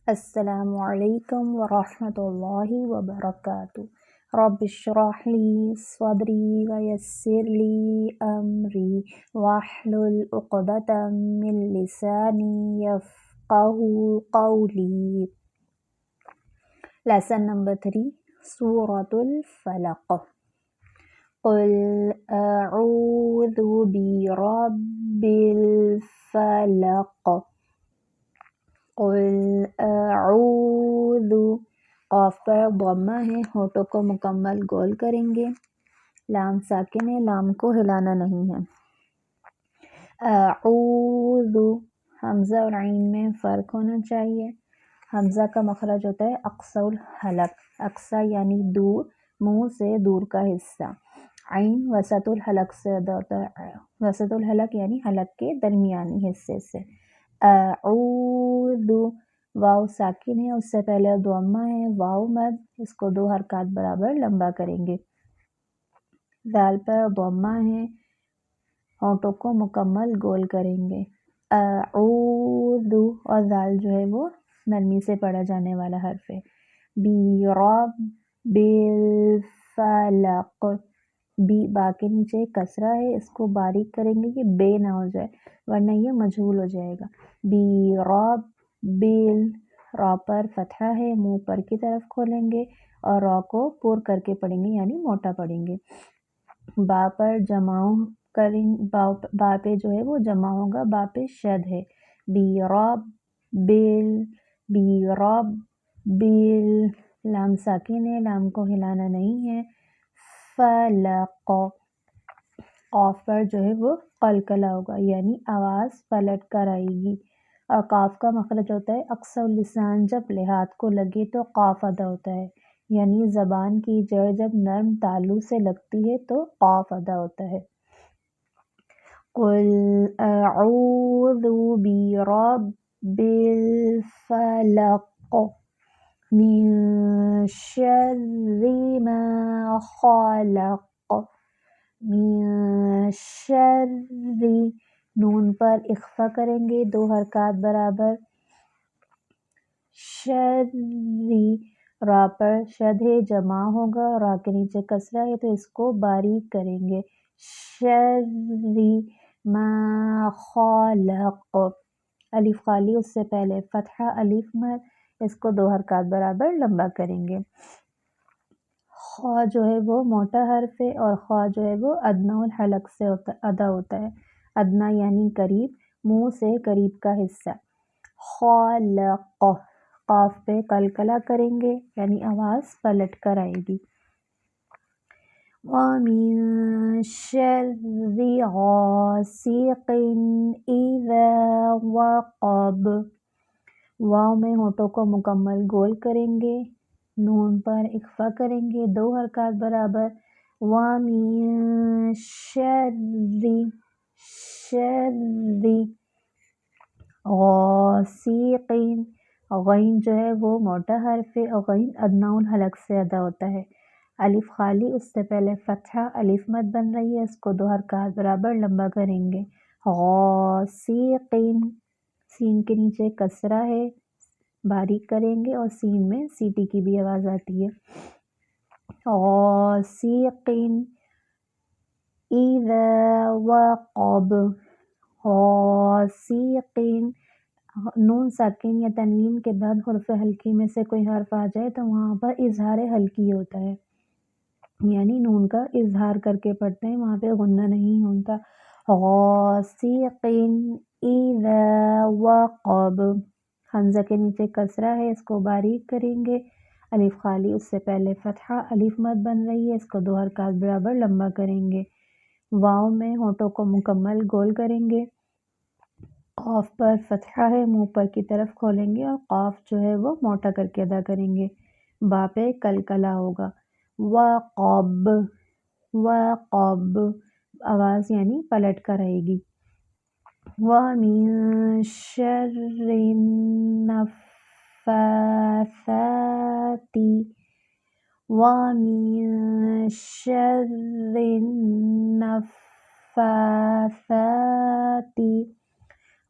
السلام علیکم ورحمۃ اللہ وبرکاتہ۔ رب اشرح لی صدری ویسر لی امری واحلل عقدۃ من لسانی یفقہوا قولی۔ لیسن نمبر 3، سورۃ الفلق۔ قل اعوذ برب الفلق۔ قل اعوذ، قاف پر ضمہ ہے، ہونٹوں کو مکمل گول کریں گے، لام ساکن ہے، لام کو ہلانا نہیں ہے۔ اعوذ، حمزہ اور عین میں فرق ہونا چاہیے۔ حمزہ کا مخرج ہوتا ہے اقصی الحلق، اقصی یعنی دور، منہ سے دور کا حصہ۔ عین وسط الحلق سے ادا ہوتا ہے، وسط الحلق یعنی حلق کے درمیانی حصے سے۔ اعوذ، واو ساکن ہے، اس سے پہلے ضمہ ہے، واو مد، اس کو 2 حرکات برابر لمبا کریں گے۔ ذال پر ضمہ ہے، ہونٹوں کو مکمل گول کریں گے۔ اعوذ، اور ذال جو ہے وہ نرمی سے پڑھا جانے والا حرف ہے۔ برب الفلق، بی با کے نیچے کسرہ ہے، اس کو باریک کریں گے کہ بے نہ ہو جائے ورنہ یہ مجہول ہو جائے گا۔ برب بل، را پر فتحہ ہے، منہ پر کی طرف کھولیں گے اور را کو پر کر کے پڑھیں گے یعنی موٹا پڑھیں گے۔ با پر جمع کریں، با پہ جو ہے وہ جمع ہوگا، با پہ شد ہے۔ برب بل، برب بل، لام ساکن ہے، لام کو ہلانا نہیں ہے۔ فلق، قاف پر جو ہے وہ قلقلہ ہوگا یعنی آواز پلٹ کر آئے گی، اور قاف کا مخرج ہوتا ہے اقصی اللسان، جب لحاظ کو لگے تو قاف ادا ہوتا ہے، یعنی زبان کی جڑ جب نرم تالو سے لگتی ہے تو قاف ادا ہوتا ہے۔ قل اعوذ برب الفلق من شر ما خلق۔ من شر، نون پر اخفا کریں گے، 2 حرکات برابر۔ شری، را پر شد ہے، جمع ہوگا، را کے نیچے کسرہ ہے تو اس کو باریک کریں گے۔ شری ما خلق، الف خالی، اس سے پہلے فتحہ الف مد، اس کو 2 حرکات برابر لمبا کریں گے۔ خا جو ہے وہ موٹا حرف ہے، اور خا جو ہے وہ ادنیٰ الحلق سے ادا ہوتا ہے۔ ادنیٰ یعنی قریب، منہ سے قریب کا حصہ۔ خالق، قاف پہ قلقلہ کریں گے یعنی آواز پلٹ کر آئے گی۔ وَمِن شَرِّ غَاسِقٍ إِذَا وَقَبَ، واو میں ہونٹوں کو مکمل گول کریں گے، نون پر اخفا کریں گے، 2 حرکات برابر۔ وَمِن شَرِّ، شَرِّ غاسق، غین جو ہے وہ موٹا حرف ہے، اور غین ادنیٰ الحلق سے ادا ہوتا ہے۔ الف خالی، اس سے پہلے فتحہ الف مد بن رہی ہے، اس کو 2 حرکات برابر لمبا کریں گے۔ غاسق، سین کے نیچے کسرہ ہے، باریک کریں گے، اور سین میں سیٹی کی بھی آواز آتی ہے۔ غاسق اذا وقب، غاسق، نون ساکن یا تنوین کے بعد حرف حلقی میں سے کوئی حرف آ جائے تو وہاں پر اظہار حلقی ہوتا ہے، یعنی نون کا اظہار کر کے پڑھتے ہیں، وہاں پہ غنہ نہیں ہوتا۔ غاسق اذا وقب، حمزہ کے نیچے کسرہ ہے، اس کو باریک کریں گے، الف خالی، اس سے پہلے فتحہ الف مد بن رہی ہے، اس کو 2 حرکات برابر لمبا کریں گے۔ واو میں ہونٹوں کو مکمل گول کریں گے، قاف پر فتحہ ہے، منہ پر کی طرف کھولیں گے، اور قاف جو ہے وہ موٹا کر کے ادا کریں گے، با پہ قلقلہ ہوگا۔ وقب، وقب، آواز یعنی پلٹ کر آئے گی۔ وَمِن شَرِّ النَّفَّاثَاتِ، وَمِن شَرِّ النَّفَّاثَاتِ،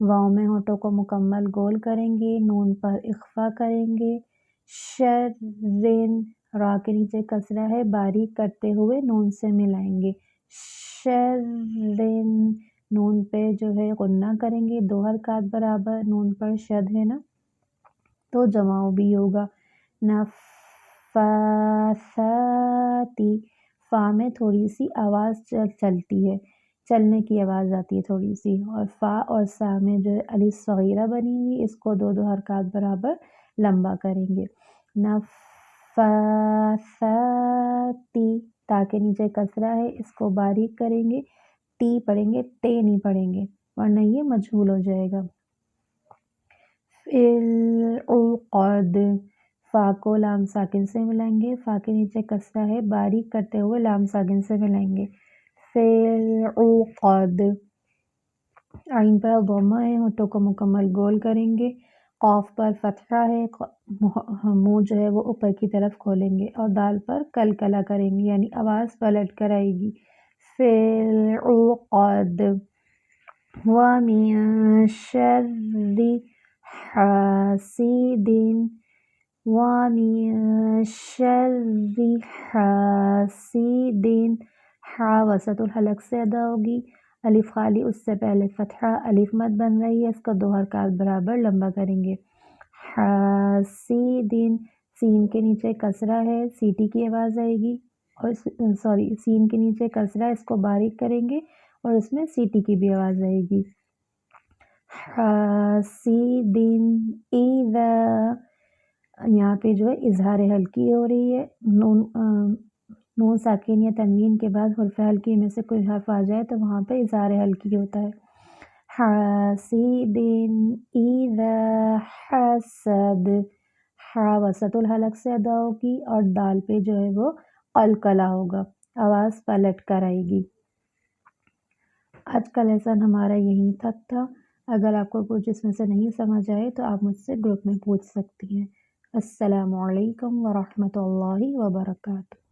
واو میں ہونٹوں کو مکمل گول کریں گے، نون پر اخفا کریں گے، شرن، را کے نیچے کسرہ ہے، باریک کرتے ہوئے نون سے ملائیں گے، شرن، نون پہ جو ہے غنہ کریں گے، 2 حرکات برابر، نون پر شد ہے نا تو جماؤ بھی ہوگا، نفاثاتی، فا میں تھوڑی سی آواز چلتی ہے، چلنے کی آواز آتی ہے تھوڑی سی، اور فا اور سا میں جو الف صغیرہ بنی ہوئی اس کو 2 حرکات برابر لمبا کریں گے، نفاثاتی، تا کے نیچے کسرہ ہے اس کو باریک کریں گے، ٹی پڑھیں گے، تے نہیں پڑھیں گے ورنہ یہ مجہول ہو جائے گا، فی العقد، فا کو لام ساکن سے ملائیں گے، فا کے نیچے کسرہ ہے، باریک کرتے ہوئے لام ساکن سے ملائیں گے، فی العقد، عین پر ضمہ ہے، ہونٹوں کو مکمل گول کریں گے، قاف پر فتحہ ہے، منہ جو ہے وہ اوپر کی طرف کھولیں گے، اور دال پر کلکلا کریں گے یعنی آواز پلٹ کر آئے گی، فی العقد، وَمِن شَرِّ حاسد، وَمِن شَرِّ حاسد، حا وسط الحلق سے ادا ہوگی، الف خالی اس سے پہلے فتحہ، الف مد بن رہی ہے، اس کو 2 حرکات برابر لمبا کریں گے، حاسد، سین کے نیچے کسرہ ہے، سیٹی کی آواز آئے گی، اور سین کے نیچے کسرہ ہے، اس کو باریک کریں گے اور اس میں سیٹی کی بھی آواز آئے گی، حاسد اذا، یہاں پہ جو ہے اظہار حلقی ہو رہی ہے، نون ساکن یا تنوین کے بعد حرف حلقی میں سے کوئی حرف آ جائے تو وہاں پہ اظہار حلقی ہوتا ہے، حاسد اذا حسد، حا وسط الحلق سے ادا ہوگی اور دال پہ جو ہے وہ قلقلہ ہوگا، آواز پلٹ کر آئے گی۔ آج کا لیسن ہمارا یہیں تک تھا، اگر آپ کو کچھ اس میں سے نہیں سمجھ آئے تو آپ مجھ سے گروپ میں پوچھ سکتی ہیں۔ السلام علیکم ورحمۃ اللہ وبرکاتہ۔